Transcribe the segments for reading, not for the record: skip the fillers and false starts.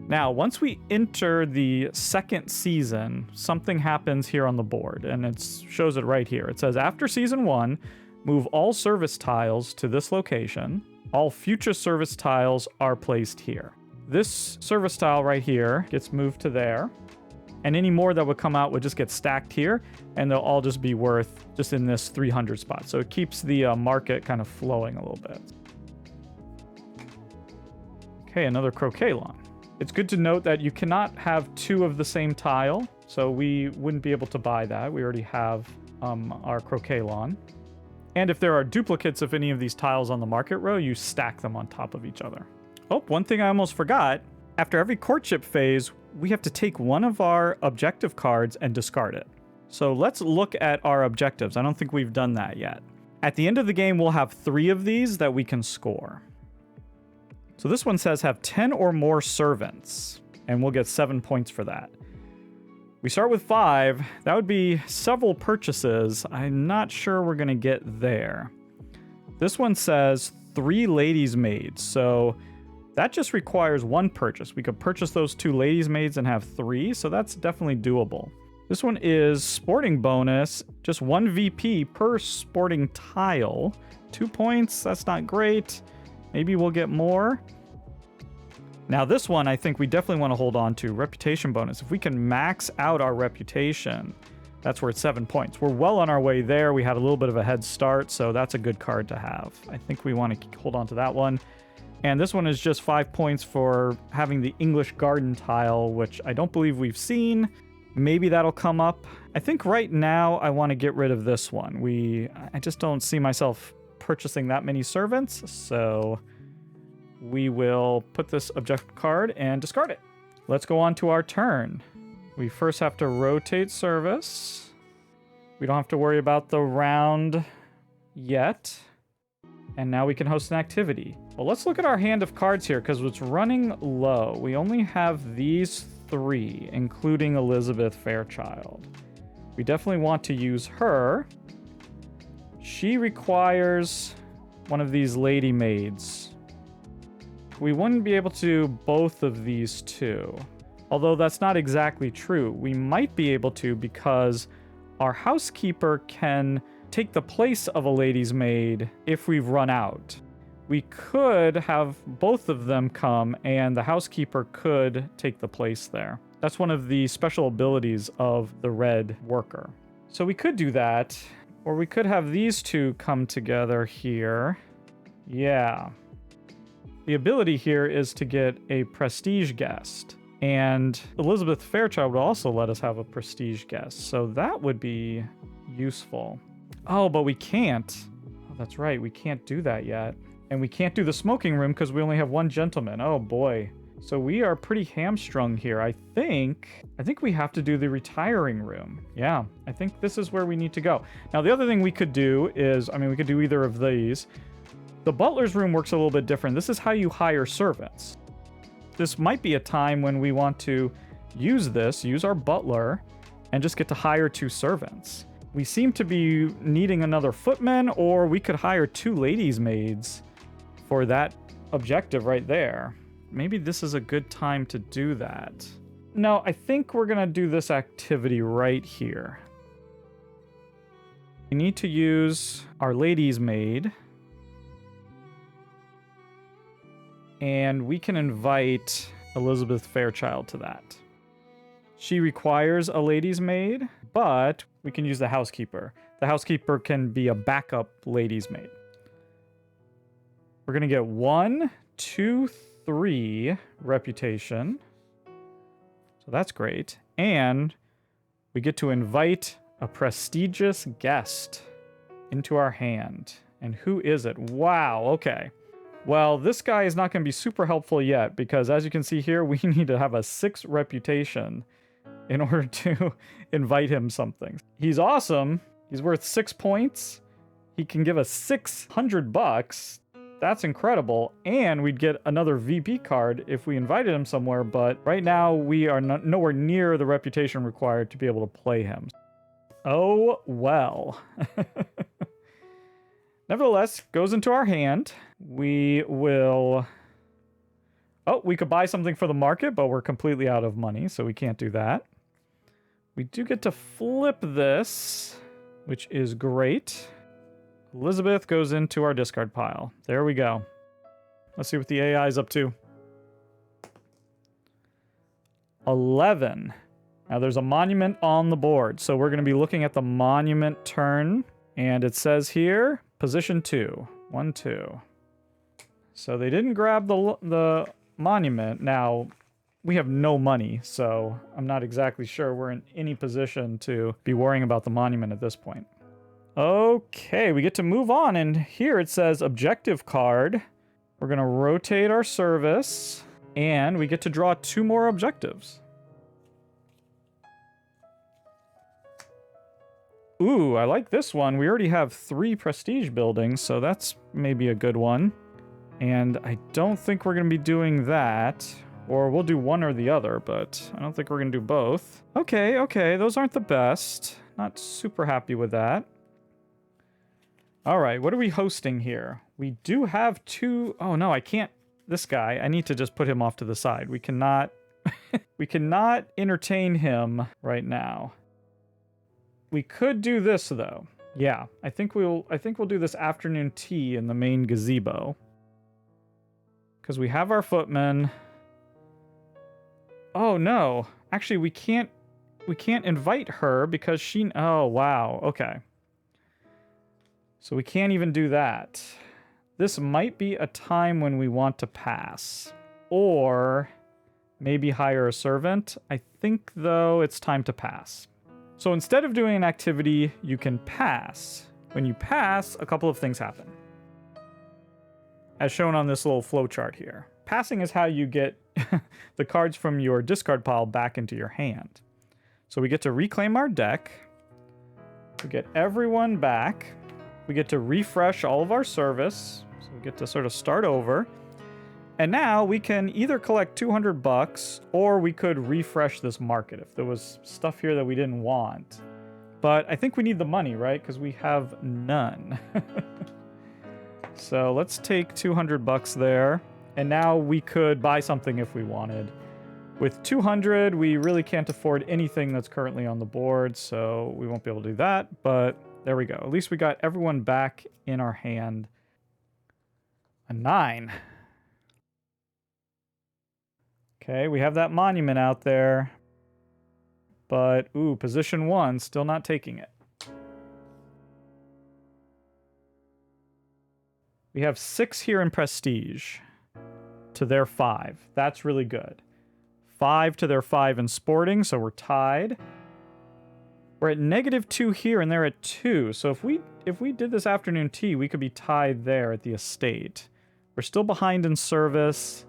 Now, once we enter the second season, something happens here on the board, and it shows it right here. It says, after season 1, move all service tiles to this location. All future service tiles are placed here. This service tile right here gets moved to there, and any more that would come out would just get stacked here, and they'll all just be worth just in this 300 spot. So it keeps the market kind of flowing a little bit. Okay, another croquet lawn. It's good to note that you cannot have 2 of the same tile, so we wouldn't be able to buy that. We already have our croquet lawn. And if there are duplicates of any of these tiles on the market row, you stack them on top of each other. Oh, one thing I almost forgot. After every courtship phase, we have to take one of our objective cards and discard it. So let's look at our objectives. I don't think we've done that yet. At the end of the game, we'll have 3 of these that we can score. So this one says have 10 or more servants, and we'll get 7 points for that. We start with 5. That would be several purchases. I'm not sure we're going to get there. This one says 3 ladies' maids, so that just requires 1 purchase. We could purchase those 2 ladies' maids and have 3, so that's definitely doable. This one is sporting bonus, just 1 VP per sporting tile. 2 points, that's not great. Maybe we'll get more. Now this one, I think we definitely want to hold on to. Reputation bonus. If we can max out our reputation, that's worth 7 points. We're well on our way there. We had a little bit of a head start, so that's a good card to have. I think we want to hold on to that one. And this one is just 5 points for having the English garden tile, which I don't believe we've seen. Maybe that'll come up. I think right now I want to get rid of this one. I just don't see myself purchasing that many servants, so we will put this objective card and discard it. Let's go on to our turn. We first have to rotate service. We don't have to worry about the round yet. And now we can host an activity. Well, let's look at our hand of cards here because it's running low. We only have these 3, including Elizabeth Fairchild. We definitely want to use her. She requires one of these lady maids. We wouldn't be able to do both of these 2. Although that's not exactly true. We might be able to because our housekeeper can take the place of a lady's maid if we've run out. We could have both of them come and the housekeeper could take the place there. That's one of the special abilities of the red worker. So we could do that, or we could have these 2 come together here. Yeah. The ability here is to get a prestige guest. And Elizabeth Fairchild would also let us have a prestige guest. So that would be useful. Oh, but we can't. Oh, that's right. We can't do that yet. And we can't do the smoking room because we only have 1 gentleman. Oh, boy. So we are pretty hamstrung here. I think we have to do the retiring room. Yeah, I think this is where we need to go. Now, the other thing we could do is, we could do either of these. The butler's room works a little bit different. This is how you hire servants. This might be a time when we want to use our butler, and just get to hire 2 servants. We seem to be needing another footman, or we could hire 2 ladies' maids for that objective right there. Maybe this is a good time to do that. No, I think we're going to do this activity right here. We need to use our lady's maid. And we can invite Elizabeth Fairchild to that. She requires a lady's maid, but we can use the housekeeper. The housekeeper can be a backup lady's maid. We're going to get 1, 2, 3 reputation. So that's great. And we get to invite a prestigious guest into our hand. And who is it? Wow, okay. Well, this guy is not going to be super helpful yet because as you can see here, we need to have a 6 reputation in order to invite him something. He's awesome. He's worth 6 points. He can give us $600. That's incredible. And we'd get another VP card if we invited him somewhere. But right now we are nowhere near the reputation required to be able to play him. Oh, well. Nevertheless, goes into our hand. We will... Oh, we could buy something for the market, but we're completely out of money, so we can't do that. We do get to flip this, which is great. Elizabeth goes into our discard pile. There we go. Let's see what the AI is up to. 11. Now there's a monument on the board, so we're going to be looking at the monument turn, and it says here, position 2. 1, 2. So they didn't grab the monument. Now, we have no money, so I'm not exactly sure we're in any position to be worrying about the monument at this point. Okay, we get to move on, and here it says objective card. We're going to rotate our service, and we get to draw 2 more objectives. Ooh, I like this one. We already have 3 prestige buildings, so that's maybe a good one. And I don't think we're going to be doing that. Or we'll do one or the other, but I don't think we're going to do both. Okay, those aren't the best. Not super happy with that. All right, what are we hosting here? We do have 2... Oh, no, I can't... This guy, I need to just put him off to the side. We cannot... we cannot entertain him right now. We could do this, though. Yeah, I think we'll do this afternoon tea in the main gazebo. Because we have our footmen. Oh, no. Actually, we can't invite her because she... Oh, wow. Okay. So we can't even do that. This might be a time when we want to pass. Or maybe hire a servant. I think, though, it's time to pass. So instead of doing an activity, you can pass. When you pass, a couple of things happen. As shown on this little flowchart here. Passing is how you get the cards from your discard pile back into your hand. So we get to reclaim our deck. We get everyone back. We get to refresh all of our service. So we get to sort of start over. And now we can either collect 200 bucks or we could refresh this market if there was stuff here that we didn't want. But I think we need the money, right? Because we have none. So let's take 200 bucks there. And now we could buy something if we wanted. With 200, we really can't afford anything that's currently on the board, so we won't be able to do that. But there we go. At least we got everyone back in our hand. A 9. Okay, we have that monument out there. But, ooh, position 1, still not taking it. We have 6 here in prestige to their 5. That's really good. 5 to their 5 in sporting, so we're tied. We're at -2 here, and they're at 2. So if we did this afternoon tea, we could be tied there at the estate. We're still behind in service,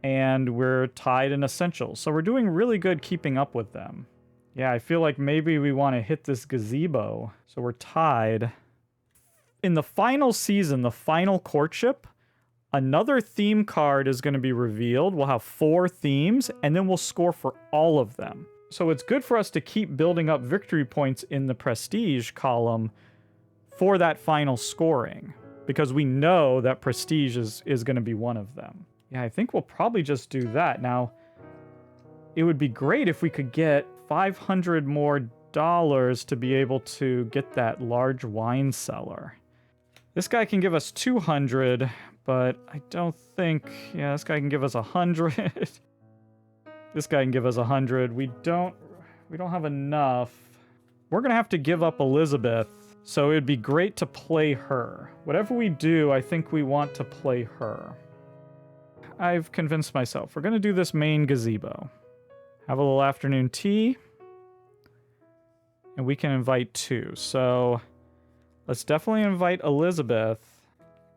and we're tied in essentials. So we're doing really good keeping up with them. Yeah, I feel like maybe we want to hit this gazebo. So we're tied. In the final season, the final courtship, another theme card is going to be revealed. We'll have 4 themes, and then we'll score for all of them. So it's good for us to keep building up victory points in the prestige column for that final scoring, because we know that prestige is going to be one of them. Yeah, I think we'll probably just do that. Now, it would be great if we could get $500 more to be able to get that large wine cellar. This guy can give us 200, but I don't think... Yeah, this guy can give us 100. This guy can give us 100. We don't have enough. We're going to have to give up Elizabeth, so it'd be great to play her. Whatever we do, I think we want to play her. I've convinced myself. We're going to do this main gazebo. Have a little afternoon tea. And we can invite 2. So let's definitely invite Elizabeth.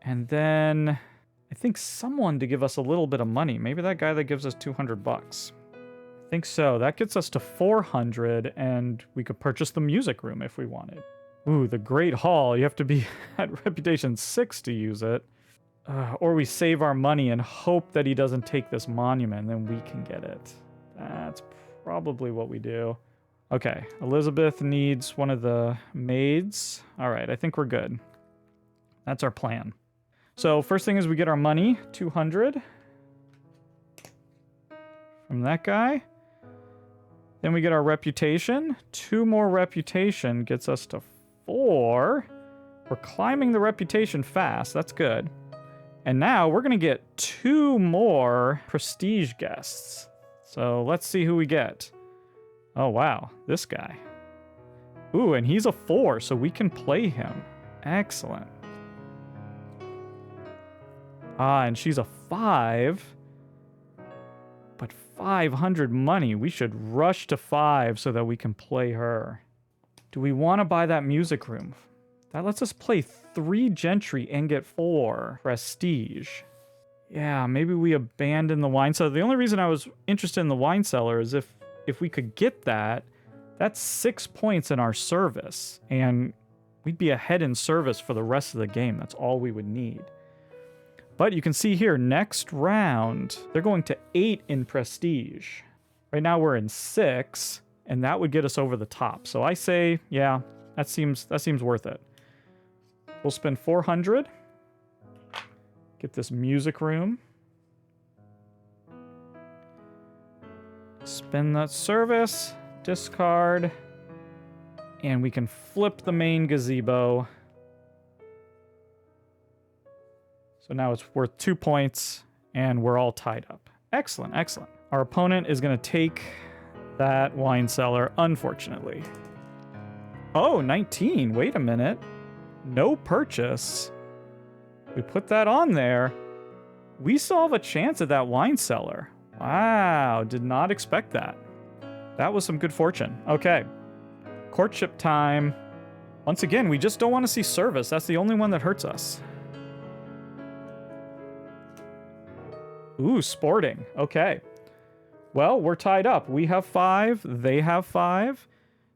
And then I think someone to give us a little bit of money. Maybe that guy that gives us 200 bucks. I think so. That gets us to 400, and we could purchase the music room if we wanted. Ooh, the Great Hall. You have to be at reputation 6 to use it. Or we save our money and hope that he doesn't take this monument, and then we can get it. That's probably what we do. Okay, Elizabeth needs one of the maids. All right, I think we're good. That's our plan. So first thing is we get our money, 200. from that guy. Then we get our reputation. 2 more reputation gets us to 4. We're climbing the reputation fast. That's good. And now we're going to get 2 more prestige guests. So let's see who we get. Oh, wow. This guy. Ooh, and he's a 4, so we can play him. Excellent. And she's a 5. But 500 money. We should rush to 5 so that we can play her. Do we want to buy that music room? That lets us play 3 gentry and get 4 prestige. Yeah, maybe we abandon the wine cellar. The only reason I was interested in the wine cellar is if we could get that, that's 6 points in our service. And we'd be ahead in service for the rest of the game. That's all we would need. But you can see here, next round, they're going to 8 in prestige. Right now we're in 6, and that would get us over the top. So I say, yeah, that seems worth it. We'll spend 400. Get this music room. Spend that service. Discard. And we can flip the main gazebo. So now it's worth 2 points, and we're all tied up. Excellent, excellent. Our opponent is going to take that wine cellar, unfortunately. Oh, 19. Wait a minute. No purchase. We put that on there. We still have a chance at that wine cellar. Wow, did not expect that. That was some good fortune. Okay. Courtship time. Once again, we just don't want to see service. That's the only one that hurts us. Ooh, sporting. Okay. Well, we're tied up. We have 5. They have 5.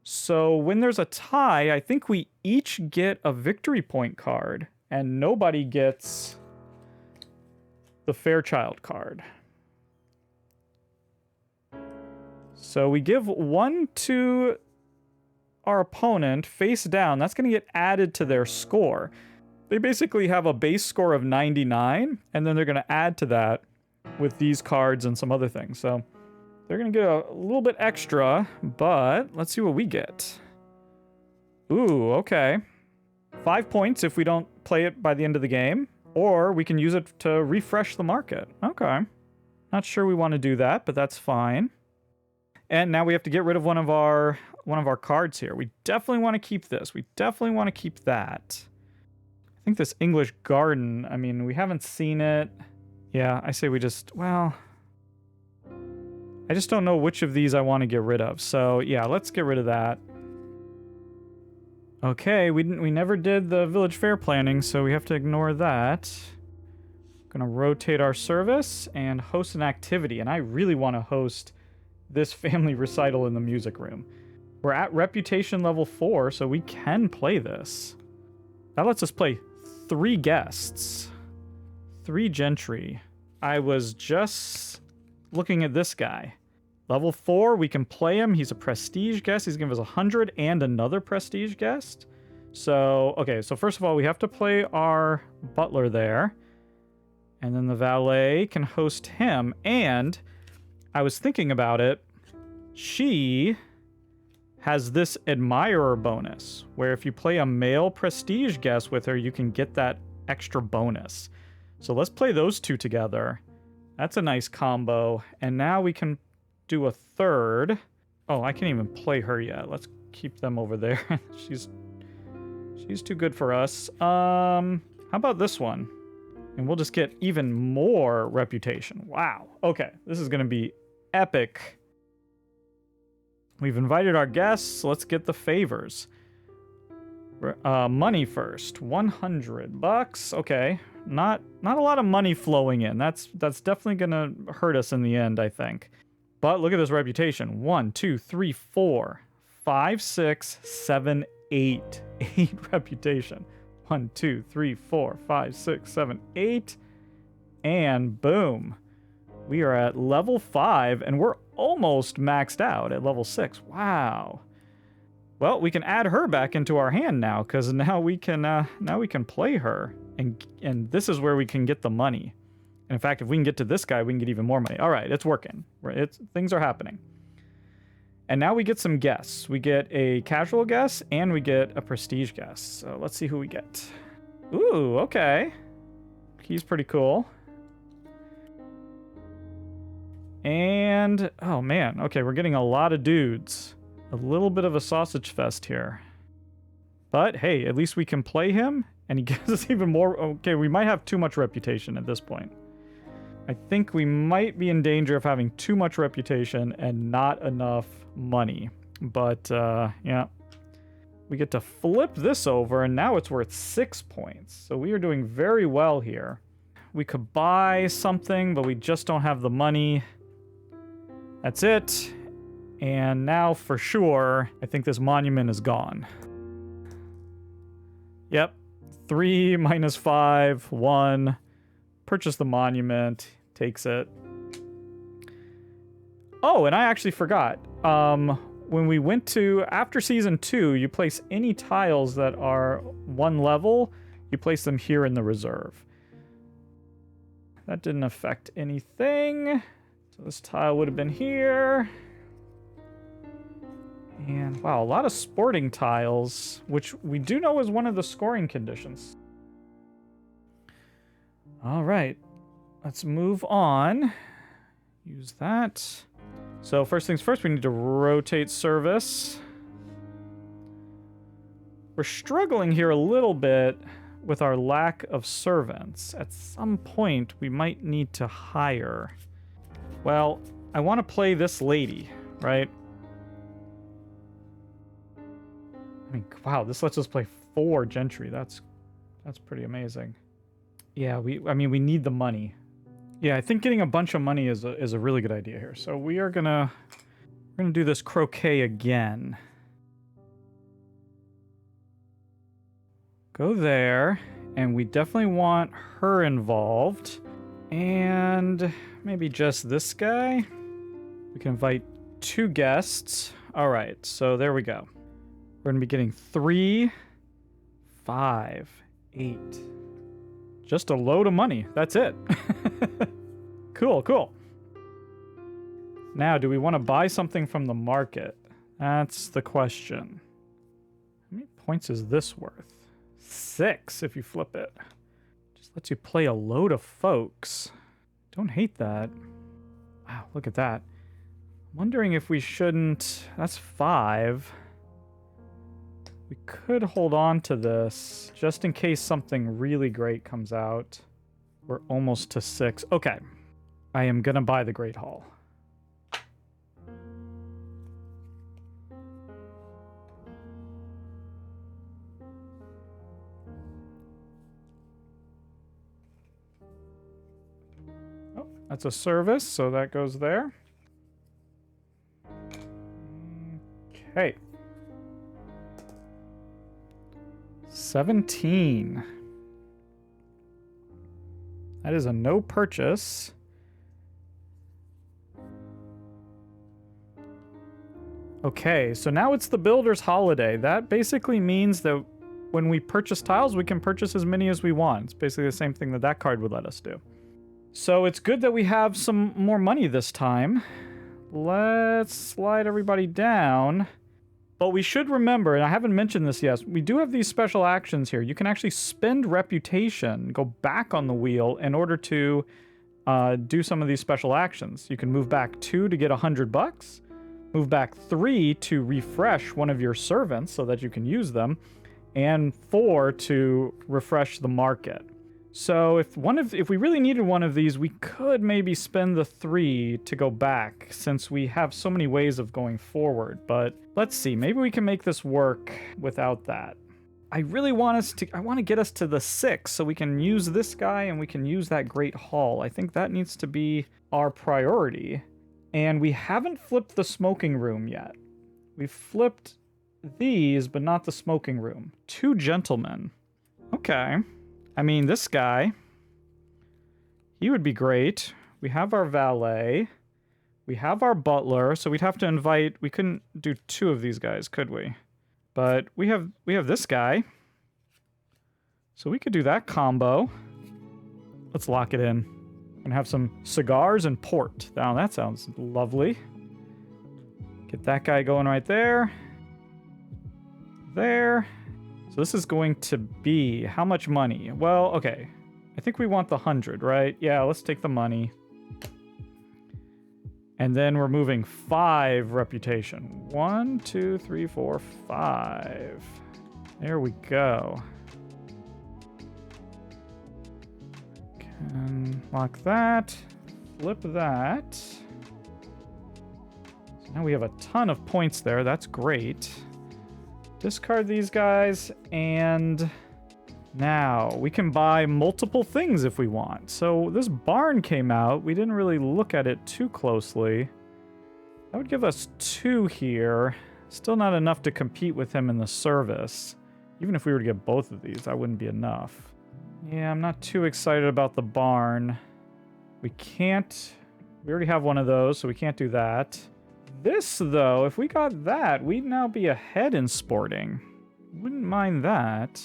So when there's a tie, I think we each get a victory point card, and nobody gets the Fairchild card. So we give 1 to our opponent face down. That's going to get added to their score. They basically have a base score of 99, and then they're going to add to that with these cards and some other things. So they're going to get a little bit extra, but let's see what we get. Ooh, okay. 5 points if we don't play it by the end of the game, or we can use it to refresh the market. Okay. Not sure we want to do that, but that's fine. And now we have to get rid of one of our cards here. We definitely want to keep this. We definitely want to keep that. I think this English Garden, I mean, we haven't seen it. Yeah, I say we just, well, I just don't know which of these I want to get rid of. So yeah, let's get rid of that. Okay, we never did the village fair planning, so we have to ignore that. Gonna rotate our service and host an activity, and I really want to host this family recital in the music room. We're at reputation level 4, so we can play this. That lets us play 3 guests. 3 gentry. I was just looking at this guy. Level 4, we can play him. He's a prestige guest. He's giving us 100 and another prestige guest. So, okay, so first of all, we have to play our butler there. And then the valet can host him. And I was thinking about it. She has this admirer bonus, where if you play a male prestige guest with her, you can get that extra bonus. So let's play those 2 together. That's a nice combo. And now we can do a 3rd. Oh, I can't even play her yet. Let's keep them over there. She's too good for us. How about this one? And we'll just get even more reputation. Wow. Okay, this is going to be epic. We've invited our guests. Let's get the favors. Money first. $100. Okay. Not a lot of money flowing in. That's definitely gonna hurt us in the end, I think. But look at this reputation. 1, 2, 3, 4, 5, 6, 7, 8. 8 reputation. 1, 2, 3, 4, 5, 6, 7, 8. And boom. We are at level 5, and we're almost maxed out at level 6. Wow. Well, we can add her back into our hand now, because now we can play her, and this is where we can get the money. And in fact, if we can get to this guy, we can get even more money. All right, it's working. Things are happening. And now we get some guests. We get a casual guest and we get a prestige guest. So let's see who we get. Ooh, okay. He's pretty cool. And, oh man, okay, we're getting a lot of dudes. A little bit of a sausage fest here. But hey, at least we can play him, and he gives us even more. Okay, we might have too much reputation at this point. I think we might be in danger of having too much reputation and not enough money. But, yeah. We get to flip this over, and now it's worth 6 points. So we are doing very well here. We could buy something, but we just don't have the money. That's it. And now, for sure, I think this monument is gone. Yep. 3 minus 5, 1. Purchase the monument. Takes it. Oh, and I actually forgot. When we went to, after season 2, you place any tiles that are 1 level, you place them here in the reserve. That didn't affect anything. So this tile would have been here. And wow, a lot of sporting tiles, which we do know is one of the scoring conditions. All right, let's move on. Use that. So first things first, we need to rotate service. We're struggling here a little bit with our lack of servants. At some point, we might need to hire. Well, I want to play this lady, right? I mean, wow, this lets us play 4 gentry. That's pretty amazing. Yeah, I mean, we need the money. Yeah, I think getting a bunch of money is a really good idea here. So we're gonna do this croquet again. Go there, and we definitely want her involved. And maybe just this guy. We can invite 2 guests. All right, so there we go. We're gonna be getting 3, 5, 8. Just a load of money. That's it. Cool, cool. Now, do we want to buy something from the market? That's the question. How many points is this worth? 6 if you flip it. Just lets you play a load of folks. Don't hate that. Wow, look at that. I'm wondering if we shouldn't... That's 5. We could hold on to this just in case something really great comes out. We're almost to 6. Okay. I am gonna buy the Great Hall. Oh, that's a service, so that goes there. Okay. 17. That is a no purchase. Okay, so now it's the builder's holiday. That basically means that when we purchase tiles, we can purchase as many as we want. It's basically the same thing that card would let us do. So it's good that we have some more money this time. Let's slide everybody down. But we should remember, and I haven't mentioned this yet, we do have these special actions here. You can actually spend reputation, go back on the wheel in order to do some of these special actions. You can move back 2 to get $100, move back 3 to refresh one of your servants so that you can use them, and 4 to refresh the market. So if we really needed one of these, we could maybe spend the 3 to go back, since we have so many ways of going forward. But let's see, maybe we can make this work without that. I really want to get us to the 6 so we can use this guy and we can use that Great Hall. I think that needs to be our priority. And we haven't flipped the smoking room yet. We've flipped these, but not the smoking room. 2 gentlemen. Okay. I mean, this guy, he would be great. We have our valet. We have our butler, so we'd have to invite... We couldn't do 2 of these guys, could we? But we have this guy. So we could do that combo. Let's lock it in. Gonna have some cigars and port. Now that sounds lovely. Get that guy going right there. There. So this is going to be how much money? Well, okay. I think we want the 100, right? Yeah, let's take the money. And then we're moving 5 reputation. 1, 2, 3, 4, 5. There we go. Can lock that. Flip that. So now we have a ton of points there. That's great. Discard these guys, and now we can buy multiple things if we want. So this barn came out. We didn't really look at it too closely. That would give us 2 here. Still not enough to compete with him in the service. Even if we were to get both of these, that wouldn't be enough. Yeah, I'm not too excited about the barn. We already have one of those, so we can't do that. This, though, if we got that, we'd now be ahead in sporting. Wouldn't mind that.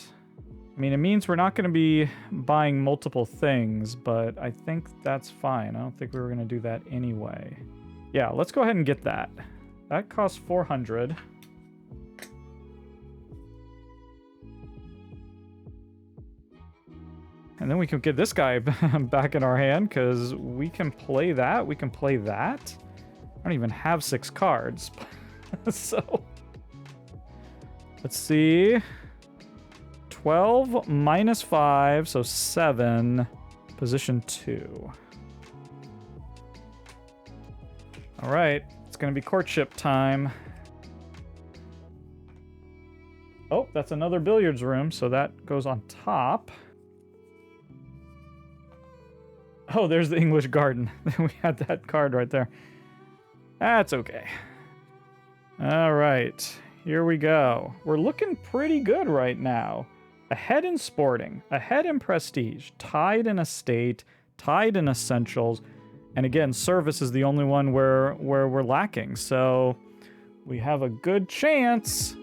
I mean, it means we're not going to be buying multiple things, but I think that's fine. I don't think we were going to do that anyway. Yeah, let's go ahead and get that. That costs 400. And then we can get this guy back in our hand, because we can play that. We can play that. I don't even have 6 cards. So, let's see. 12 minus 5, so 7. Position 2. All right, it's going to be courtship time. Oh, that's another billiards room, so that goes on top. Oh, there's the English garden. We had that card right there. That's okay. All right, here we go. We're looking pretty good right now. Ahead in sporting, ahead in prestige, tied in estate, tied in essentials, and again, service is the only one where we're lacking. So we have a good chance